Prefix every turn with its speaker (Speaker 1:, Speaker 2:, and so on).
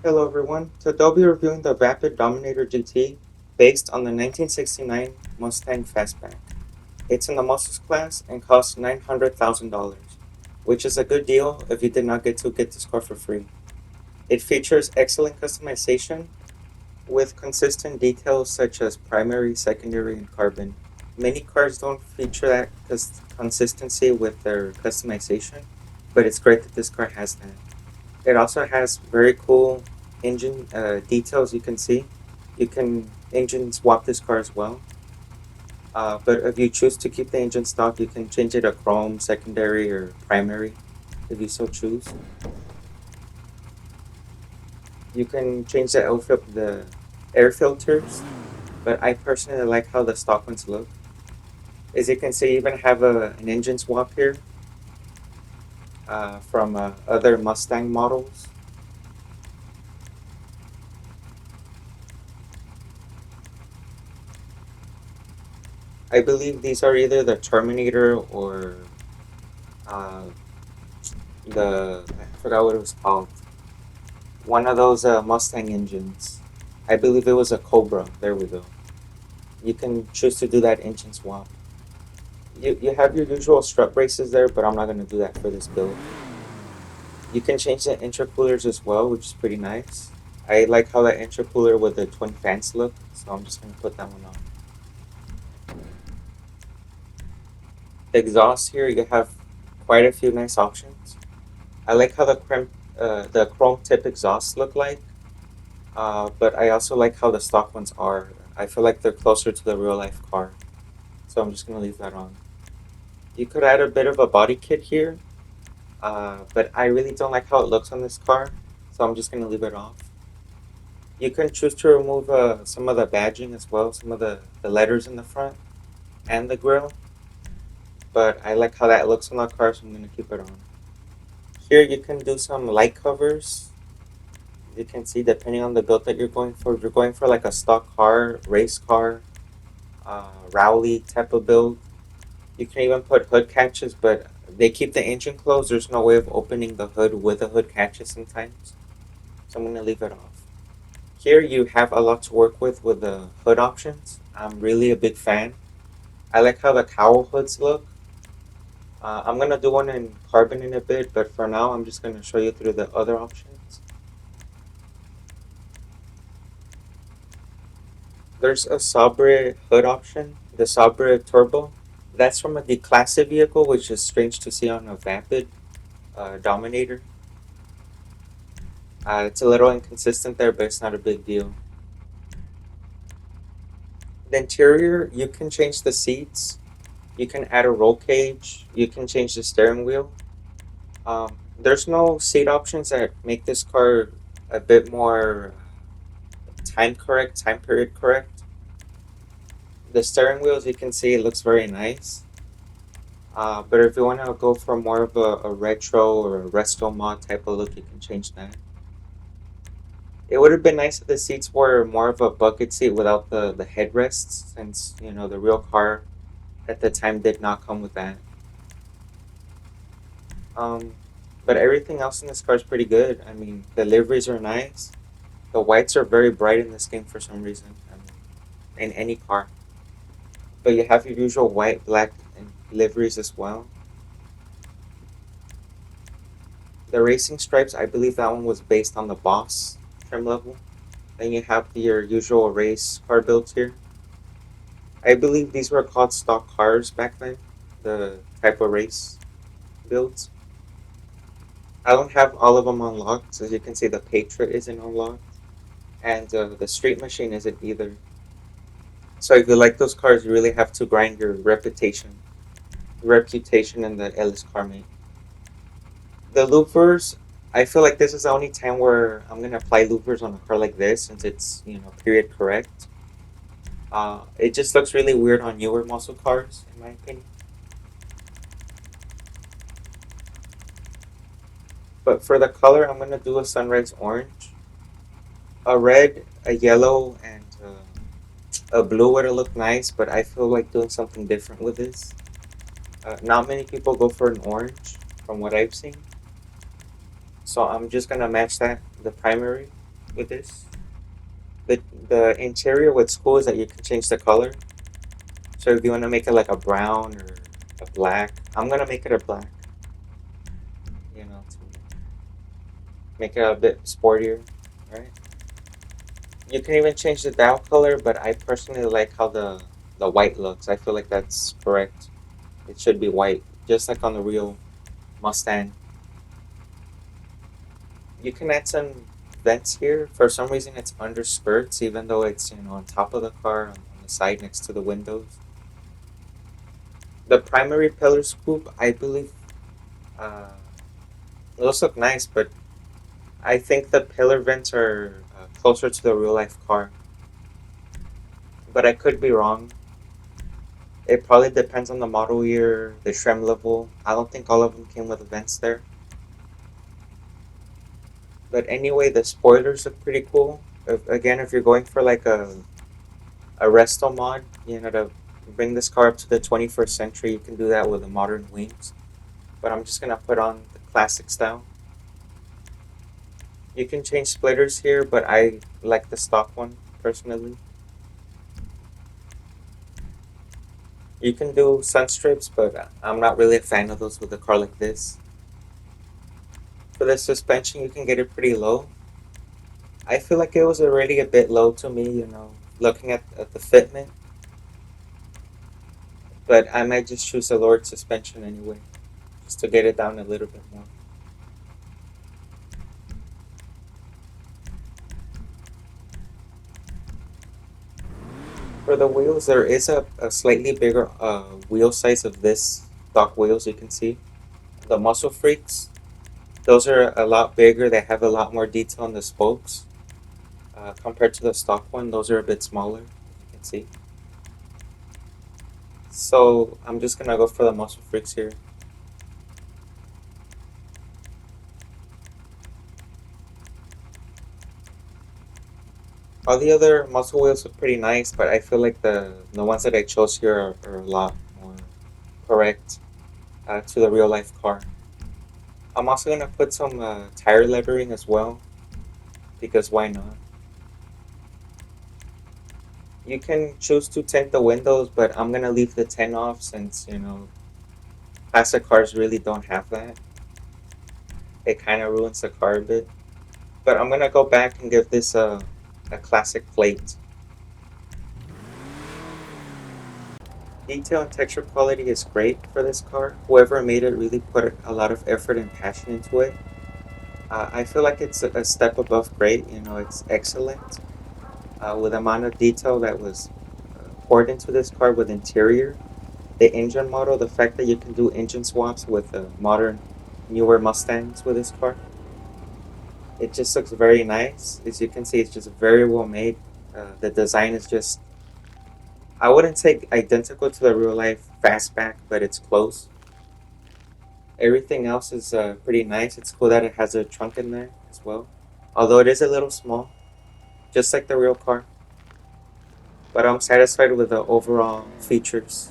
Speaker 1: Hello everyone, today I'll be reviewing the Vapid Dominator GT based on the 1969 Mustang Fastback. It's in the muscles class and costs $900,000, which is a good deal if you did not get to get this car for free. It features excellent customization with consistent details such as primary, secondary, and carbon. Many cars don't feature that consistency with their customization, but it's great that this car has that. It also has very cool engine details you can see. You can engine swap this car as well. But if you choose to keep the engine stock, you can change it to chrome, secondary, or primary if you so choose. You can change the air filters, but I personally like how the stock ones look. As you can see, you even have an engine swap here from other Mustang models. I believe these are either the Terminator or uh, I forgot what it was called. One of those Mustang engines. I believe it was a Cobra. There we go. You can choose to do that engine swap. You have your usual strut braces there, but I'm not going to do that for this build. You can change the intercoolers as well, which is pretty nice. I like how that intercooler with the twin fans look, so I'm just going to put that one on. The exhaust here, you have quite a few nice options. I like how the chrome tip exhausts look like. But I also like how the stock ones are. I feel like they're closer to the real life car. So I'm just going to leave that on. You could add a bit of a body kit here, but I really don't like how it looks on this car. So I'm just going to leave it off. You can choose to remove some of the badging as well, some of the letters in the front and the grill. But I like how that looks on the car, so I'm going to keep it on. Here you can do some light covers. You can see depending on the build that you're going for. If you're going for like a stock car, race car, Rowley type of build. You can even put hood catches, but they keep the engine closed. There's no way of opening the hood with the hood catches sometimes. So I'm going to leave it off. Here you have a lot to work with the hood options. I'm really a big fan. I like how the cowl hoods look. I'm going to do one in carbon in a bit, but for now I'm just going to show you through the other options. There's a Sabre hood option, the Sabre Turbo. That's from a D-Classic vehicle, which is strange to see on a Vapid Dominator. It's a little inconsistent there, but it's not a big deal. The interior, you can change the seats, you can add a roll cage, you can change the steering wheel. There's no seat options that make this car a bit more time period correct. The steering wheel, as you can see, it looks very nice. But if you want to go for more of a retro or a resto mod type of look, you can change that. It would have been nice if the seats were more of a bucket seat without the headrests, since the real car at the time did not come with that. Um, but everything else in this car is pretty good. I mean, the liveries are nice. The whites are very bright in this game for some reason. I mean, in any car. But you have your usual white, black, and liveries as well. The racing stripes, I believe that one was based on the Boss trim level. Then you have your usual race car builds here. I believe these were called stock cars back then, the type of race builds. I don't have all of them unlocked. As you can see, the Patriot isn't unlocked, and the Street Machine isn't either. So if you like those cars, you really have to grind your reputation in the Ellis car mate. The loopers, I feel like this is the only time where I'm gonna apply loopers on a car like this, since it's period correct. It just looks really weird on newer muscle cars, in my opinion. But for the color, I'm gonna do a sunrise orange, a red, a yellow, and a blue would have looked nice. But I feel like doing something different with this. Not many people go for an orange, from what I've seen. So I'm just gonna match that the primary. with this. The interior what's cool is that you can change the color. So if you want to make it like a brown or a black, I'm gonna make it a black, to make it a bit sportier, right? You can even change the dial color, but I personally like how the white looks. I feel like that's correct. It should be white, just like on the real Mustang. You can add some vents here. For some reason, it's under skirts, even though it's on top of the car on the side next to the windows. The primary pillar scoop, I believe, uh, those look nice, but I think the pillar vents are closer to the real life car. But I could be wrong. It probably depends on the model year, the trim level. I don't think all of them came with vents there. But anyway, the spoilers look pretty cool. Again, if you're going for like a resto mod, to bring this car up to the 21st century, you can do that with the modern wings. But I'm just gonna put on the classic style. You can change splitters here, but I like the stock one personally. You can do sun strips, but I'm not really a fan of those with a car like this. For the suspension, you can get it pretty low. I feel like it was already a bit low to me, looking at the fitment. But I might just choose a lowered suspension anyway, just to get it down a little bit more. For the wheels, there is a slightly bigger wheel size of this stock wheels, you can see. The Muscle Freaks, those are a lot bigger. They have a lot more detail on the spokes. Compared to the stock one, those are a bit smaller, as you can see. So I'm just gonna go for the Muscle Freaks here. All the other muscle wheels are pretty nice, but I feel like the ones that I chose here are a lot more correct to the real life car. I'm also gonna put some tire lettering as well, because why not? You can choose to tint the windows, but I'm gonna leave the tint off since classic cars really don't have that. It kind of ruins the car a bit. But I'm gonna go back and give this a classic plate. Detail and texture quality is great for this car. Whoever made it really put a lot of effort and passion into it. I feel like it's a step above great. It's excellent with the amount of detail that was poured into this car with interior. The engine model, the fact that you can do engine swaps with modern, newer Mustangs with this car, it just looks very nice. As you can see, it's just very well made. The design is just, I wouldn't say identical to the real life fastback, but it's close. Everything else is pretty nice. It's cool that it has a trunk in there as well. Although it is a little small, just like the real car. But I'm satisfied with the overall features.